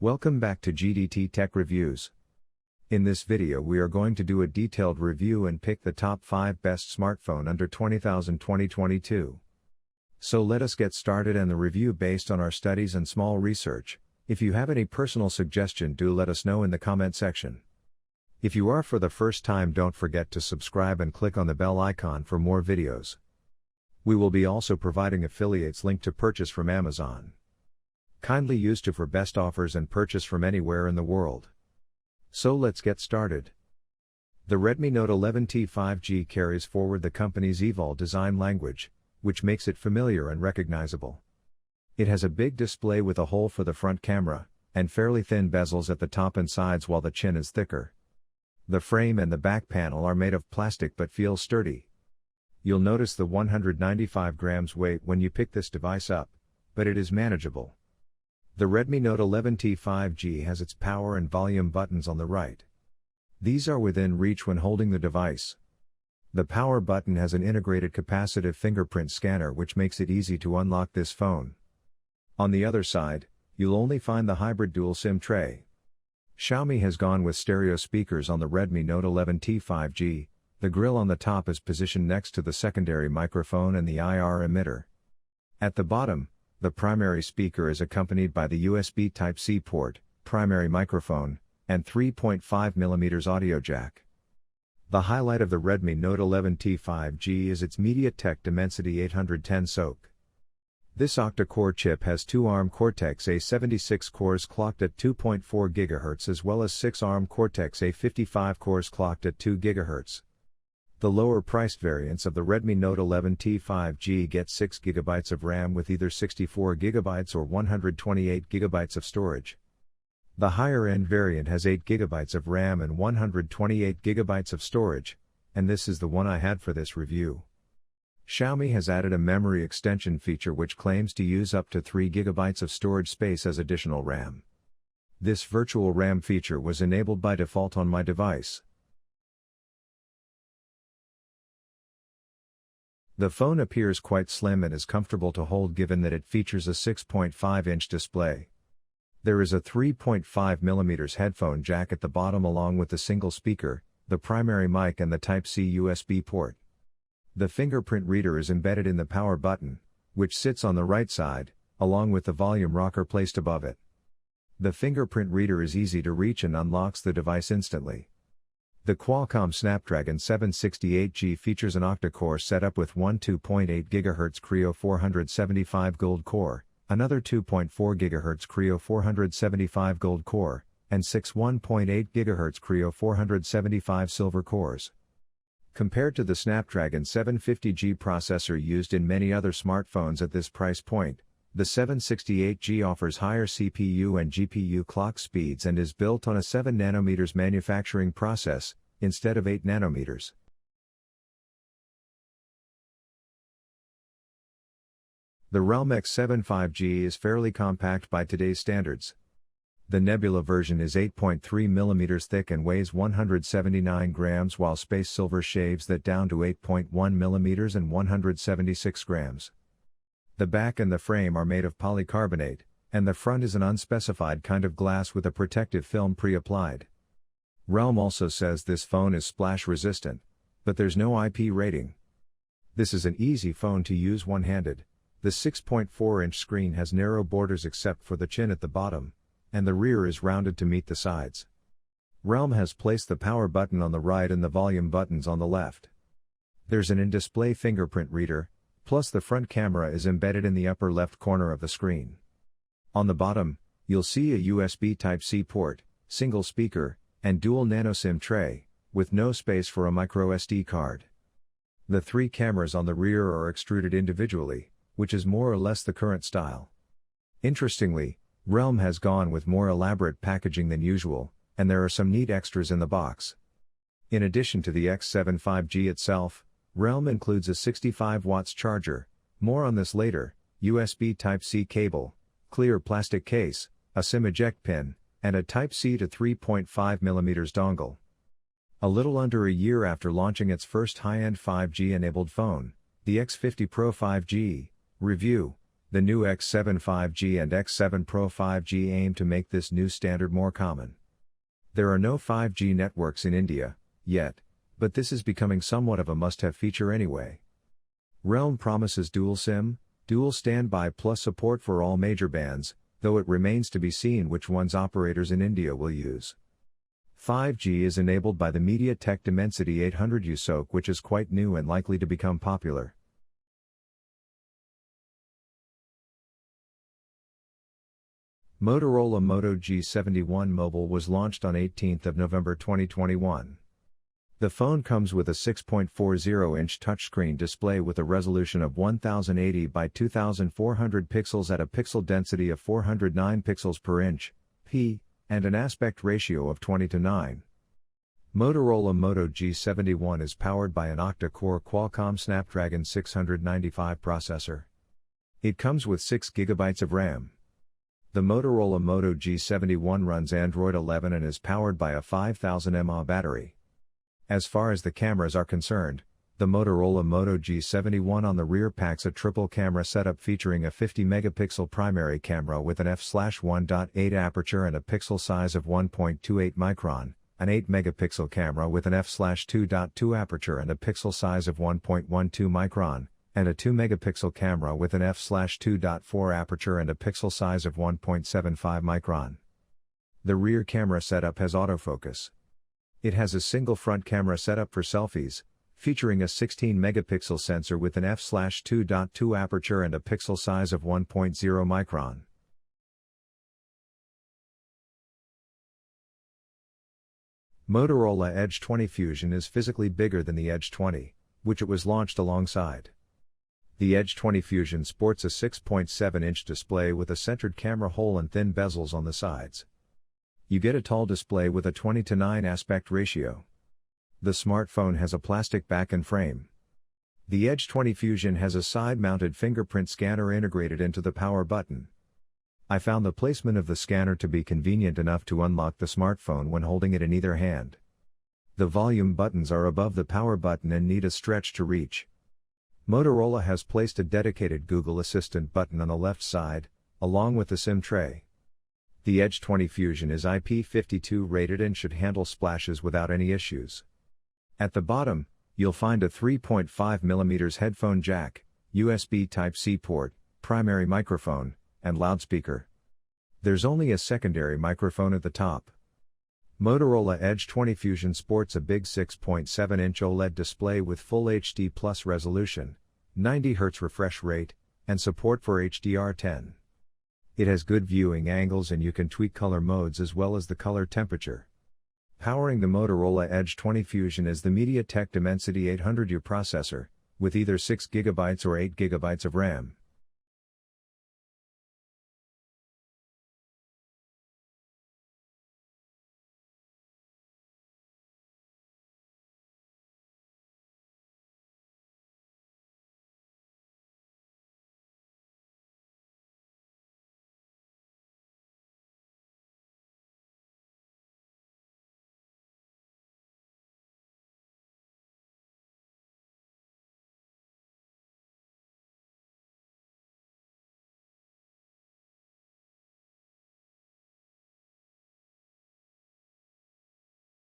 Welcome back to GDT Tech Reviews. In this video we are going to do a detailed review and pick the top 5 best smartphone under 20,000 2022. So let us get started and the review based on our studies and small research. If you have any personal suggestion, do let us know in the comment section. If you are for the first time, don't forget to subscribe and click on the bell icon for more videos. We will be also providing affiliates link to purchase from Amazon. Kindly use to for best offers and purchase from anywhere in the world. So let's get started. The Redmi Note 11T 5G carries forward the company's Evol design language, which makes it familiar and recognizable. It has a big display with a hole for the front camera, and fairly thin bezels at the top and sides while the chin is thicker. The frame and the back panel are made of plastic but feel sturdy. You'll notice the 195 grams weight when you pick this device up, but it is manageable. The Redmi Note 11T 5G has its power and volume buttons on the right. These are within reach when holding the device. The power button has an integrated capacitive fingerprint scanner which makes it easy to unlock this phone. On the other side, you'll only find the hybrid dual SIM tray. Xiaomi has gone with stereo speakers on the Redmi Note 11T 5G. The grill on the top is positioned next to the secondary microphone and the IR emitter. At the bottom, the primary speaker is accompanied by the USB Type-C port, primary microphone, and 3.5mm audio jack. The highlight of the Redmi Note 11T 5G is its MediaTek Dimensity 810 SoC. This octa-core chip has 2 ARM Cortex-A76 cores clocked at 2.4 GHz as well as 6 ARM Cortex-A55 cores clocked at 2 GHz. The lower-priced variants of the Redmi Note 11T 5G get 6GB of RAM with either 64GB or 128GB of storage. The higher-end variant has 8GB of RAM and 128GB of storage, and this is the one I had for this review. Xiaomi has added a memory extension feature which claims to use up to 3GB of storage space as additional RAM. This virtual RAM feature was enabled by default on my device. The phone appears quite slim and is comfortable to hold given that it features a 6.5-inch display. There is a 3.5mm headphone jack at the bottom along with the single speaker, the primary mic and the Type-C USB port. The fingerprint reader is embedded in the power button, which sits on the right side, along with the volume rocker placed above it. The fingerprint reader is easy to reach and unlocks the device instantly. The Qualcomm Snapdragon 768G features an octa-core setup with one 2.8 GHz Creo 475 Gold core, another 2.4 GHz Creo 475 Gold core, and 6 1.8 GHz Creo 475 Silver cores. Compared to the Snapdragon 750G processor used in many other smartphones at this price point, the 768G offers higher CPU and GPU clock speeds and is built on a 7nm manufacturing process, instead of 8nm. The REALME X7 5G is fairly compact by today's standards. The Nebula version is 8.3mm thick and weighs 179 grams while Space Silver shaves that down to 8.1mm and 176 grams. The back and the frame are made of polycarbonate, and the front is an unspecified kind of glass with a protective film pre-applied. REALME also says this phone is splash resistant, but there's no IP rating. This is an easy phone to use one-handed. The 6.4-inch screen has narrow borders except for the chin at the bottom, and the rear is rounded to meet the sides. REALME has placed the power button on the right and the volume buttons on the left. There's an in-display fingerprint reader, plus the front camera is embedded in the upper left corner of the screen. On the bottom, you'll see a USB Type-C port, single speaker, and dual nano SIM tray, with no space for a microSD card. The 3 cameras on the rear are extruded individually, which is more or less the current style. Interestingly, REALME has gone with more elaborate packaging than usual, and there are some neat extras in the box. In addition to the X7 5G itself, REALME includes a 65 watts charger, more on this later, USB Type-C cable, clear plastic case, a SIM eject pin, and a Type-C to 3.5mm dongle. A little under a year after launching its first high-end 5G-enabled phone, the X50 Pro 5G, review, The new X7 5G and X7 Pro 5G aim to make this new standard more common. There are no 5G networks in India, yet, but this is becoming somewhat of a must-have feature anyway. REALME promises dual SIM, dual standby plus support for all major bands, though it remains to be seen which ones operators in India will use. 5G is enabled by the MediaTek Dimensity 800U SoC, which is quite new and likely to become popular. Motorola Moto G71 Mobile was launched on 18th of November 2021. The phone comes with a 6.40-inch touchscreen display with a resolution of 1080 by 2400 pixels at a pixel density of 409 pixels per inch, p, and an aspect ratio of 20:9. Motorola Moto G71 is powered by an octa-core Qualcomm Snapdragon 695 processor. It comes with 6 GB of RAM. The Motorola Moto G71 runs Android 11 and is powered by a 5000 mAh battery. As far as the cameras are concerned, the Motorola Moto G71 on the rear packs a triple camera setup featuring a 50-megapixel primary camera with an f/1.8 aperture and a pixel size of 1.28 micron, an 8-megapixel camera with an f/2.2 aperture and a pixel size of 1.12 micron, and a 2-megapixel camera with an f/2.4 aperture and a pixel size of 1.75 micron. The rear camera setup has autofocus. It has a single front camera setup for selfies, featuring a 16-megapixel sensor with an f/2.2 aperture and a pixel size of 1.0 micron. Motorola Edge 20 Fusion is physically bigger than the Edge 20, which it was launched alongside. The Edge 20 Fusion sports a 6.7-inch display with a centered camera hole and thin bezels on the sides. You get a tall display with a 20:9 aspect ratio. The smartphone has a plastic back and frame. The Edge 20 Fusion has a side-mounted fingerprint scanner integrated into the power button. I found the placement of the scanner to be convenient enough to unlock the smartphone when holding it in either hand. The volume buttons are above the power button and need a stretch to reach. Motorola has placed a dedicated Google Assistant button on the left side, along with the SIM tray. The Edge 20 Fusion is IP52 rated and should handle splashes without any issues. At the bottom, you'll find a 3.5mm headphone jack, USB Type-C port, primary microphone, and loudspeaker. There's only a secondary microphone at the top. Motorola Edge 20 Fusion sports a big 6.7-inch OLED display with Full HD Plus resolution, 90Hz refresh rate, and support for HDR10. It has good viewing angles and you can tweak color modes as well as the color temperature. Powering the Motorola Edge 20 Fusion is the MediaTek Dimensity 800U processor, with either 6 GB or 8 GB of RAM.